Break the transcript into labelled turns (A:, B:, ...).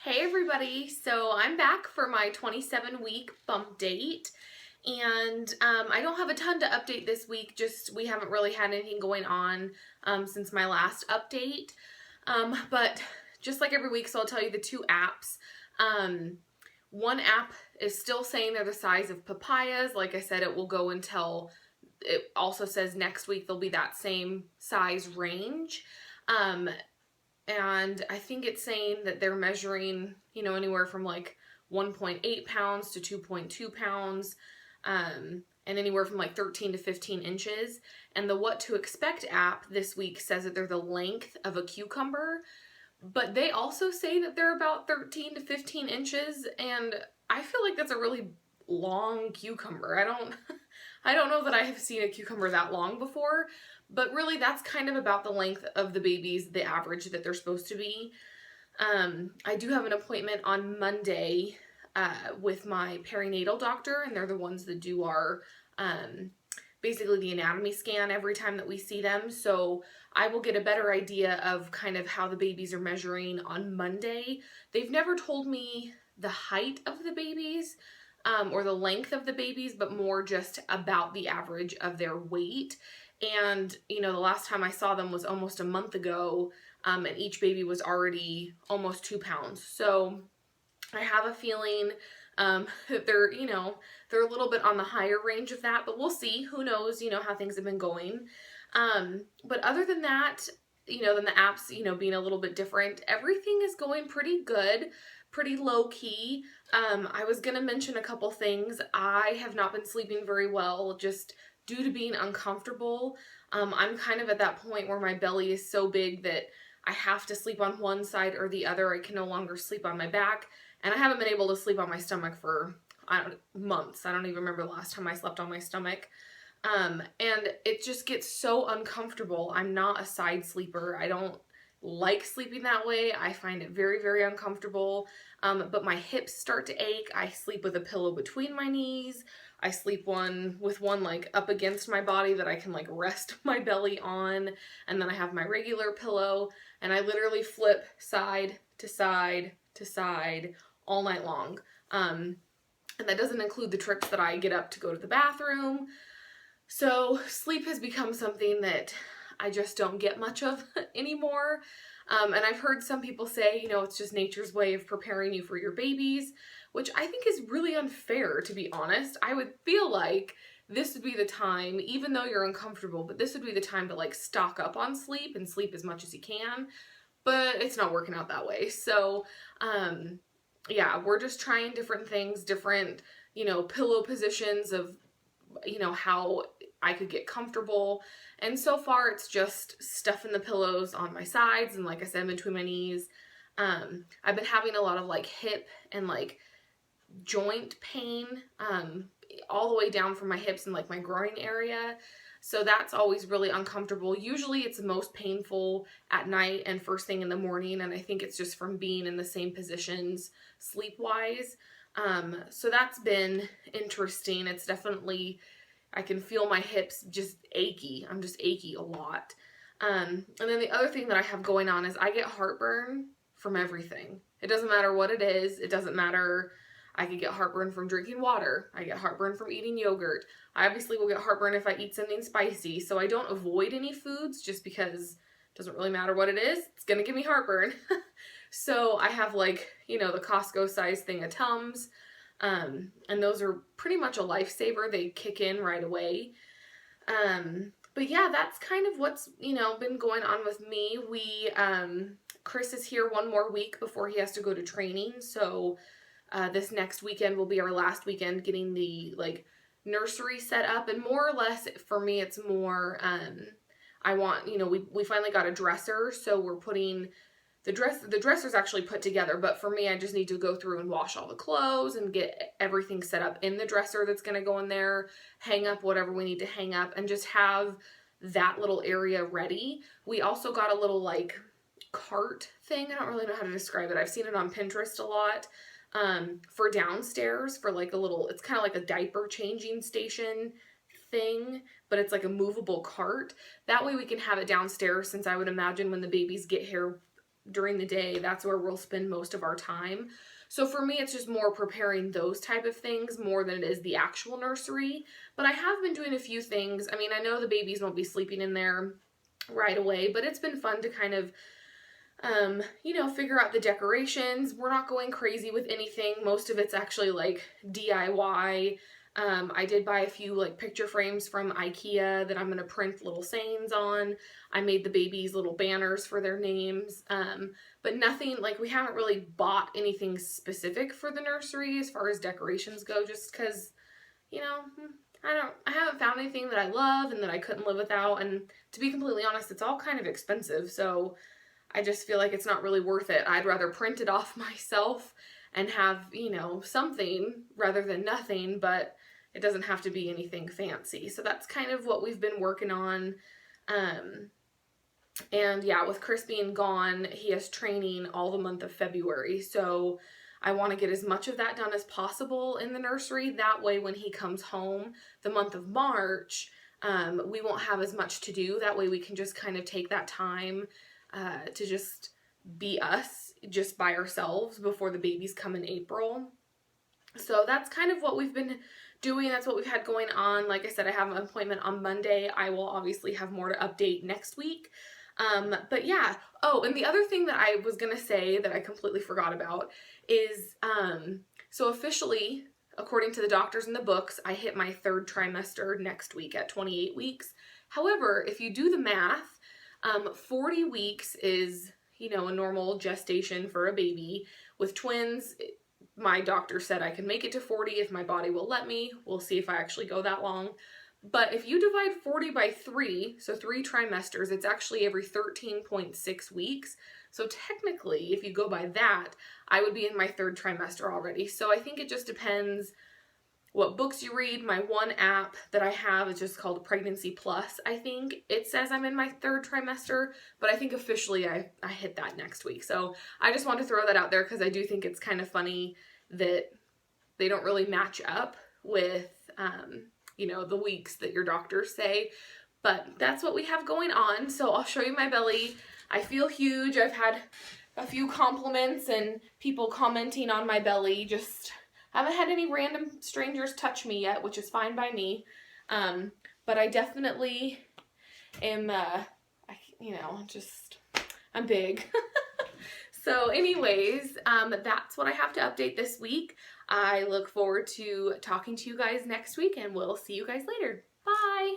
A: Hey everybody, so I'm back for my 27-week bump date, and I don't have a ton to update this week, just we haven't really had anything going on since my last update, but just like every week, so I'll tell you the two apps. One app is still saying they're the size of papayas. Like I said, it will go until, it also says next week they'll be that same size range. And I think it's saying that they're measuring, anywhere from like 1.8 pounds to 2.2 pounds, and anywhere from like 13 to 15 inches. And the What to Expect app this week says that they're the length of a cucumber, but they also say that they're about 13 to 15 inches, and I feel like that's a really long cucumber. I don't know that I have seen a cucumber that long before, but really that's kind of about the length of the babies, the average that they're supposed to be. I do have an appointment on Monday with my perinatal doctor, and they're the ones that do our basically the anatomy scan every time that we see them. So I will get a better idea of kind of how the babies are measuring on Monday. They've never told me the height of the babies or the length of the babies, but more just about the average of their weight. And, the last time I saw them was almost a month ago, and each baby was already almost 2 pounds. So I have a feeling that they're, they're a little bit on the higher range of that, but we'll see. Who knows, how things have been going. But other than that, then the apps, being a little bit different, everything is going pretty good, pretty low key. I was going to mention a couple things. I have not been sleeping very well, just due to being uncomfortable. I'm kind of at that point where my belly is so big that I have to sleep on one side or the other. I can no longer sleep on my back, and I haven't been able to sleep on my stomach for months. I don't even remember the last time I slept on my stomach. And it just gets so uncomfortable. I'm not a side sleeper. I don't like sleeping that way. I find it very, very uncomfortable. But my hips start to ache. I sleep with a pillow between my knees. I sleep with one like up against my body that I can like rest my belly on. And then I have my regular pillow, and I literally flip side to side to side all night long. And that doesn't include the trips that I get up to go to the bathroom. So sleep has become something that I just don't get much of anymore. And I've heard some people say, it's just nature's way of preparing you for your babies, which I think is really unfair, to be honest. I would feel like this would be the time, even though you're uncomfortable, but this would be the time to like stock up on sleep and sleep as much as you can. But it's not working out that way. So, yeah, we're just trying different things, different, pillow positions of, how I could get comfortable. And so far it's just stuffing the pillows on my sides and, like I said, between my knees. I've been having a lot of like hip and like joint pain all the way down from my hips and like my groin area. So that's always really uncomfortable. Usually it's the most painful at night and first thing in the morning, and I think it's just from being in the same positions sleep-wise. So that's been interesting. It's definitely, I can feel my hips just achy. I'm just achy a lot. And then the other thing that I have going on is I get heartburn from everything. It doesn't matter what it is. It doesn't matter. I could get heartburn from drinking water. I get heartburn from eating yogurt. I obviously will get heartburn if I eat something spicy. So I don't avoid any foods just because it doesn't really matter what it is. It's going to give me heartburn. So I have like, the Costco size thing of Tums. And those are pretty much a lifesaver. They kick in right away. But yeah, that's kind of what's, been going on with me. Chris is here one more week before he has to go to training. So, this next weekend will be our last weekend getting the like nursery set up, and more or less for me, it's more, I want, we finally got a dresser. So we're putting the dresser's actually put together, but for me, I just need to go through and wash all the clothes and get everything set up in the dresser that's going to go in there, hang up whatever we need to hang up, and just have that little area ready. We also got a little like cart thing. I don't really know how to describe it. I've seen it on Pinterest a lot, for downstairs for like a little, it's kind of like a diaper changing station thing, but it's like a movable cart. That way we can have it downstairs, since I would imagine when the babies get here, during the day, that's where we'll spend most of our time. So for me, it's just more preparing those type of things more than it is the actual nursery. But I have been doing a few things. I mean, I know the babies won't be sleeping in there right away, but it's been fun to kind of, you know, figure out the decorations. We're not going crazy with anything. Most of it's actually like DIY. I did buy a few like picture frames from IKEA that I'm going to print little sayings on. I made the babies little banners for their names. But nothing, like we haven't really bought anything specific for the nursery as far as decorations go, just because, you know, I haven't found anything that I love and that I couldn't live without. And to be completely honest, it's all kind of expensive. So I just feel like it's not really worth it. I'd rather print it off myself and have, you know, something rather than nothing, but it doesn't have to be anything fancy. So that's kind of what we've been working on. And yeah, with Chris being gone, he has training all the month of February. So I want to get as much of that done as possible in the nursery. That way, when he comes home the month of March, we won't have as much to do. That way we can just kind of take that time to just be us, just by ourselves before the babies come in April. So that's kind of what we've been doing. That's what we've had going on. Like I said, I have an appointment on Monday. I will obviously have more to update next week. But yeah. Oh, and the other thing that I was going to say that I completely forgot about is, so officially, according to the doctors in the books, I hit my 3rd trimester next week at 28 weeks. However, if you do the math, 40 weeks is, you know, a normal gestation for a baby. With twins, my doctor said I can make it to 40 if my body will let me. We'll see if I actually go that long. But if you divide 40 by 3, so 3 trimesters, it's actually every 13.6 weeks. So technically, if you go by that, I would be in my 3rd trimester already. So I think it just depends what books you read. My one app that I have is just called Pregnancy Plus, I think. It says I'm in my 3rd trimester, but I think officially I hit that next week. So I just want to throw that out there because I do think it's kind of funny that they don't really match up with, you know, the weeks that your doctors say. But that's what we have going on. So I'll show you my belly. I feel huge. I've had a few compliments and people commenting on my belly. Just haven't had any random strangers touch me yet, which is fine by me. But I definitely am, you know, just, I'm big. So anyways, that's what I have to update this week. I look forward to talking to you guys next week, and we'll see you guys later. Bye!